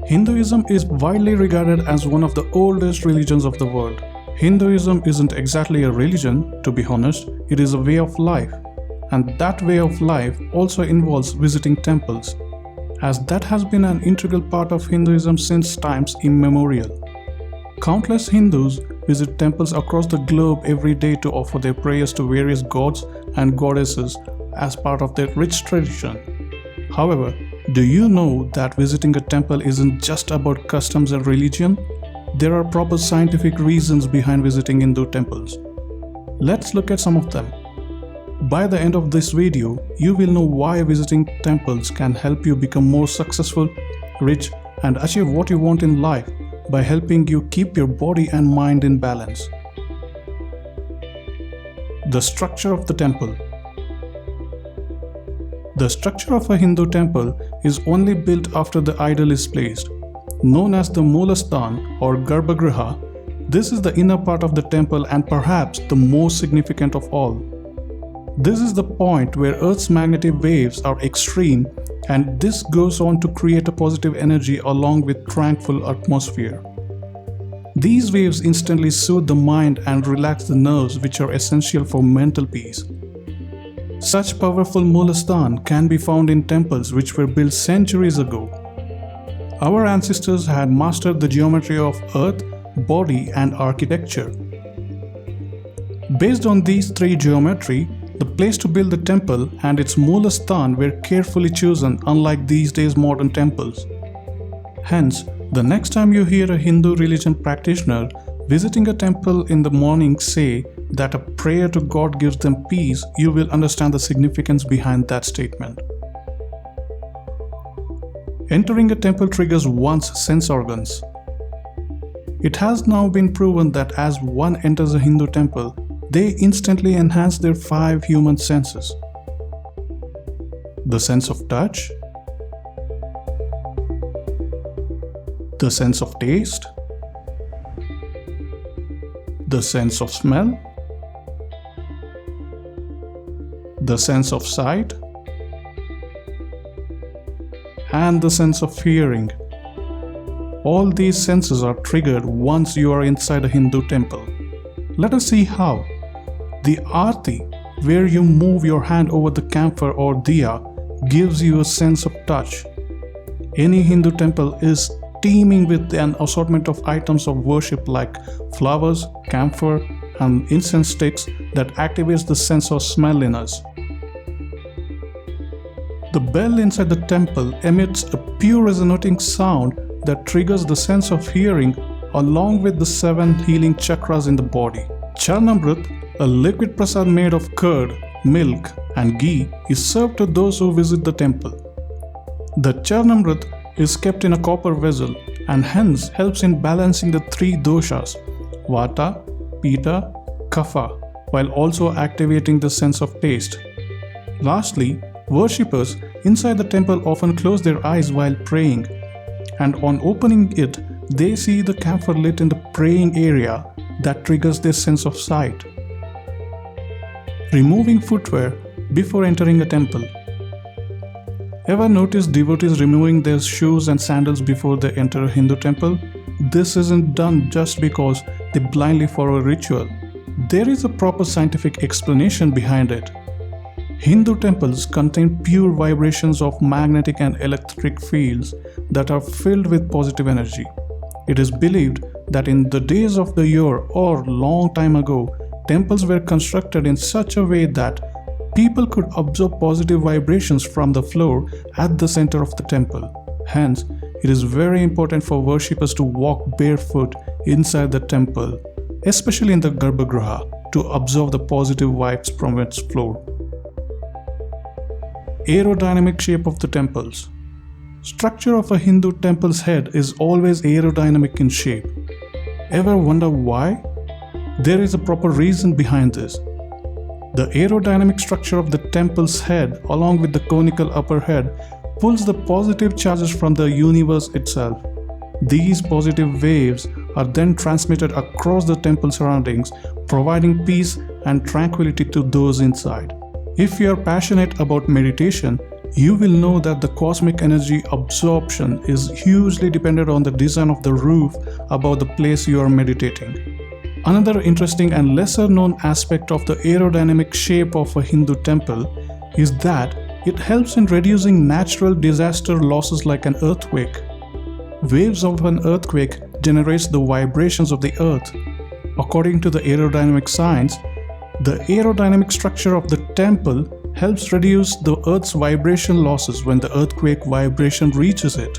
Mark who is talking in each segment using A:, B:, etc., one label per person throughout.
A: Hinduism is widely regarded as one of the oldest religions of the world. Hinduism isn't exactly a religion, to be honest, it is a way of life. And that way of life also involves visiting temples, as that has been an integral part of Hinduism since times immemorial. Countless Hindus visit temples across the globe every day to offer their prayers to various gods and goddesses as part of their rich tradition. However, do you know that visiting a temple isn't just about customs and religion? There are proper scientific reasons behind visiting Hindu temples. Let's look at some of them. By the end of this video, you will know why visiting temples can help you become more successful, rich, and achieve what you want in life by helping you keep your body and mind in balance. The structure of the temple. The structure of a Hindu temple is only built after the idol is placed. Known as the Moolasthana or Garbhagriha, this is the inner part of the temple and perhaps the most significant of all. This is the point where Earth's magnetic waves are extreme, and this goes on to create a positive energy along with tranquil atmosphere. These waves instantly soothe the mind and relax the nerves, which are essential for mental peace. Such powerful Moolasthana can be found in temples which were built centuries ago. Our ancestors had mastered the geometry of earth, body, and architecture. Based on these three geometry, the place to build the temple and its Moolasthana were carefully chosen, unlike these days modern temples. Hence, the next time you hear a Hindu religion practitioner visiting a temple in the morning say that a prayer to God gives them peace, you will understand the significance behind that statement. Entering a temple triggers one's sense organs. It has now been proven that as one enters a Hindu temple, they instantly enhance their 5 human senses. The sense of touch, the sense of taste, the sense of smell, the sense of sight, and the sense of hearing. All these senses are triggered once you are inside a Hindu temple. Let us see how. The arti, where you move your hand over the camphor or diya, gives you a sense of touch. Any Hindu temple is teeming with an assortment of items of worship like flowers, camphor, and incense sticks that activates the sense of smell in us. The bell inside the temple emits a pure resonating sound that triggers the sense of hearing along with the 7 healing chakras in the body. Charnamrit, a liquid prasad made of curd, milk, and ghee, is served to those who visit the temple. The Charnamrit is kept in a copper vessel and hence helps in balancing the 3 doshas, Vata, Pitta, Kapha, while also activating the sense of taste. Lastly, worshippers inside the temple often close their eyes while praying, and on opening it, they see the camphor lit in the praying area that triggers their sense of sight. Removing footwear before entering a temple. Ever notice devotees removing their shoes and sandals before they enter a Hindu temple? This isn't done just because they blindly follow a ritual. There is a proper scientific explanation behind it. Hindu temples contain pure vibrations of magnetic and electric fields that are filled with positive energy. It is believed that in the days of the year or long time ago, temples were constructed in such a way that people could absorb positive vibrations from the floor at the center of the temple. Hence, it is very important for worshippers to walk barefoot inside the temple, especially in the Garbhagriha, to absorb the positive vibes from its floor. Aerodynamic shape of the temples. Structure of a Hindu temple's head is always aerodynamic in shape. Ever wonder why? There is a proper reason behind this. The aerodynamic structure of the temple's head, along with the conical upper head, pulls the positive charges from the universe itself. These positive waves are then transmitted across the temple surroundings, providing peace and tranquility to those inside. If you are passionate about meditation, you will know that the cosmic energy absorption is hugely dependent on the design of the roof above the place you are meditating. Another interesting and lesser known aspect of the aerodynamic shape of a Hindu temple is that it helps in reducing natural disaster losses like an earthquake. Waves of an earthquake generates the vibrations of the earth. According to the aerodynamic science, the aerodynamic structure of the temple helps reduce the earth's vibration losses when the earthquake vibration reaches it.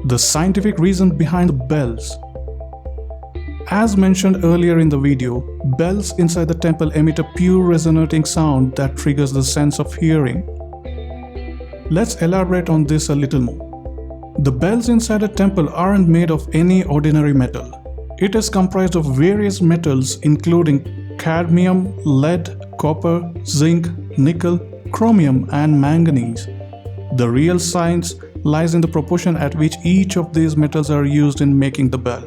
A: The scientific reason behind the bells. As mentioned earlier in the video, bells inside the temple emit a pure resonating sound that triggers the sense of hearing. Let's elaborate on this a little more. The bells inside a temple aren't made of any ordinary metal. It is comprised of various metals including cadmium, lead, copper, zinc, nickel, chromium, and manganese. The real science lies in the proportion at which each of these metals are used in making the bell.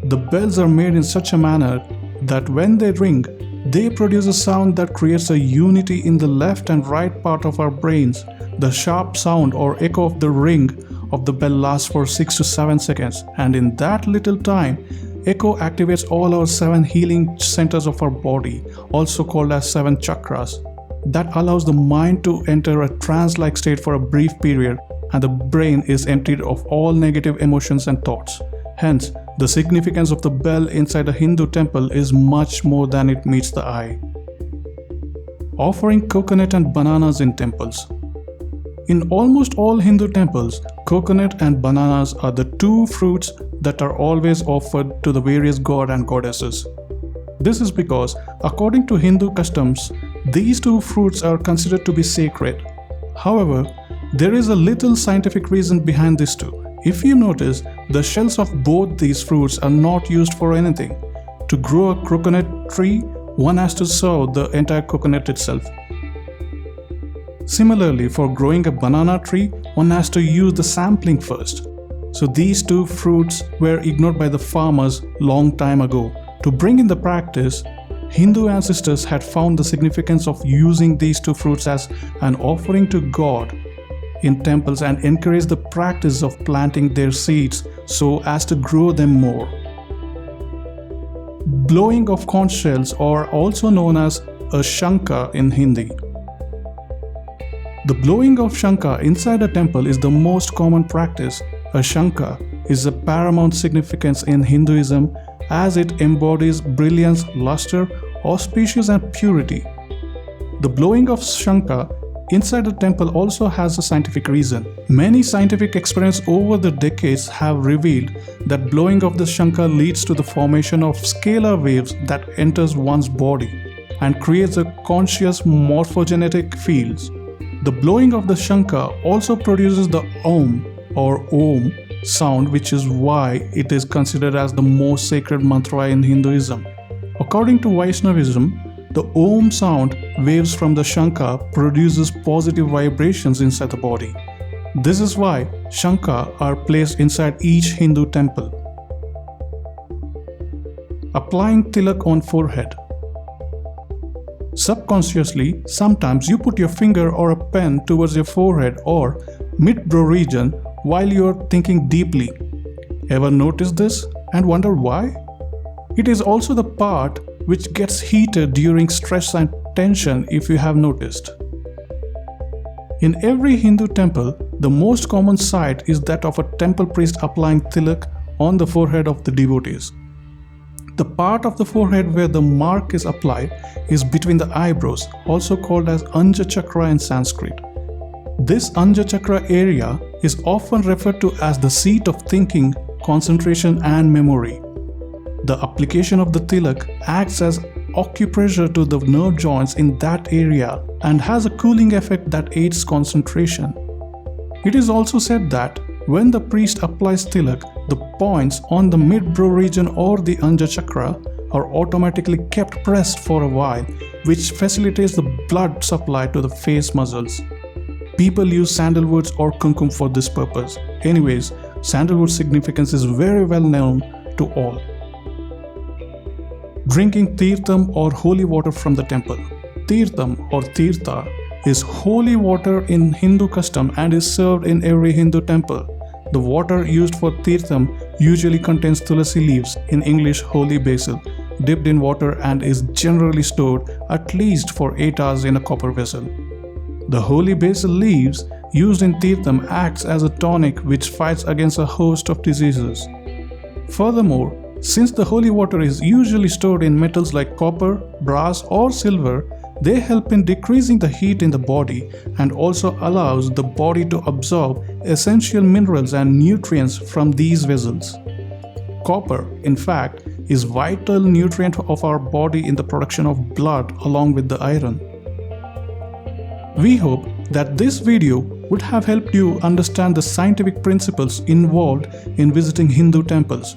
A: The bells are made in such a manner that when they ring, they produce a sound that creates a unity in the left and right part of our brains. The sharp sound or echo of the ring of the bell lasts for 6 to 7 seconds, and in that little time, echo activates all our 7 healing centers of our body, also called as 7 chakras. That allows the mind to enter a trance-like state for a brief period, and the brain is emptied of all negative emotions and thoughts. Hence, the significance of the bell inside a Hindu temple is much more than it meets the eye. Offering coconut and bananas in temples. In almost all Hindu temples, coconut and bananas are the 2 fruits that are always offered to the various god and goddesses. This is because, according to Hindu customs, these 2 fruits are considered to be sacred. However, there is a little scientific reason behind this too. If you notice, the shells of both these fruits are not used for anything. To grow a coconut tree, one has to sow the entire coconut itself. Similarly, for growing a banana tree, one has to use the sampling first. So these 2 fruits were ignored by the farmers long time ago. To bring in the practice, Hindu ancestors had found the significance of using these 2 fruits as an offering to God in temples and encourage the practice of planting their seeds so as to grow them more. Blowing of conch shells are also known as a shankha in Hindi. The blowing of shankha inside a temple is the most common practice. A shankha is of paramount significance in Hinduism as it embodies brilliance, luster, auspicious and purity. The blowing of shankha inside a temple also has a scientific reason. Many scientific experiments over the decades have revealed that blowing of the shankha leads to the formation of scalar waves that enters one's body and creates a conscious morphogenetic fields. The blowing of the shankha also produces the Om or Om sound, which is why it is considered as the most sacred mantra in Hinduism. According to Vaishnavism, the Om sound waves from the shankha produces positive vibrations inside the body. This is why shankha are placed inside each Hindu temple. Applying tilak on forehead. Subconsciously, sometimes you put your finger or a pen towards your forehead or mid-brow region while you are thinking deeply. Ever notice this and wonder why? It is also the part which gets heated during stress and tension, if you have noticed. In every Hindu temple, the most common sight is that of a temple priest applying tilak on the forehead of the devotees. The part of the forehead where the mark is applied is between the eyebrows, also called as Anja Chakra in Sanskrit. This Anja Chakra area is often referred to as the seat of thinking, concentration and memory. The application of the tilak acts as acupressure to the nerve joints in that area and has a cooling effect that aids concentration. It is also said that when the priest applies tilak, the points on the mid-brow region or the Anja Chakra are automatically kept pressed for a while, which facilitates the blood supply to the face muscles. People use sandalwoods or kumkum for this purpose. Anyways, Sandalwood's significance is very well known to all. Drinking tirtham or holy water from the temple. Tirtham or tirtha is holy water in Hindu custom and is served in every Hindu temple. The water used for tirtham usually contains tulasi leaves, in English holy basil, dipped in water and is generally stored at least for 8 hours in a copper vessel. The holy basil leaves used in tirtham acts as a tonic which fights against a host of diseases. Furthermore, since the holy water is usually stored in metals like copper, brass or silver, they help in decreasing the heat in the body and also allows the body to absorb essential minerals and nutrients from these vessels. Copper, in fact, is vital nutrient of our body in the production of blood along with the iron. We hope that this video would have helped you understand the scientific principles involved in visiting Hindu temples.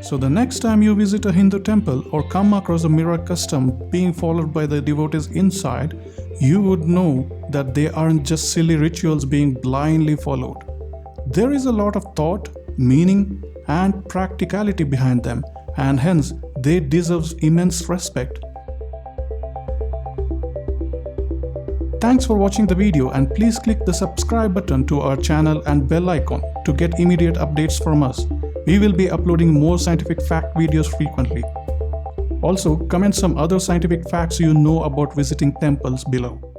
A: So the next time you visit a Hindu temple or come across a mirror custom being followed by the devotees inside, you would know that they aren't just silly rituals being blindly followed. There is a lot of thought, meaning, and practicality behind them, and hence they deserve immense respect. Thanks for watching the video, and please click the subscribe button to our channel and bell icon to get immediate updates from us. We will be uploading more scientific fact videos frequently. Also, comment some other scientific facts you know about visiting temples below.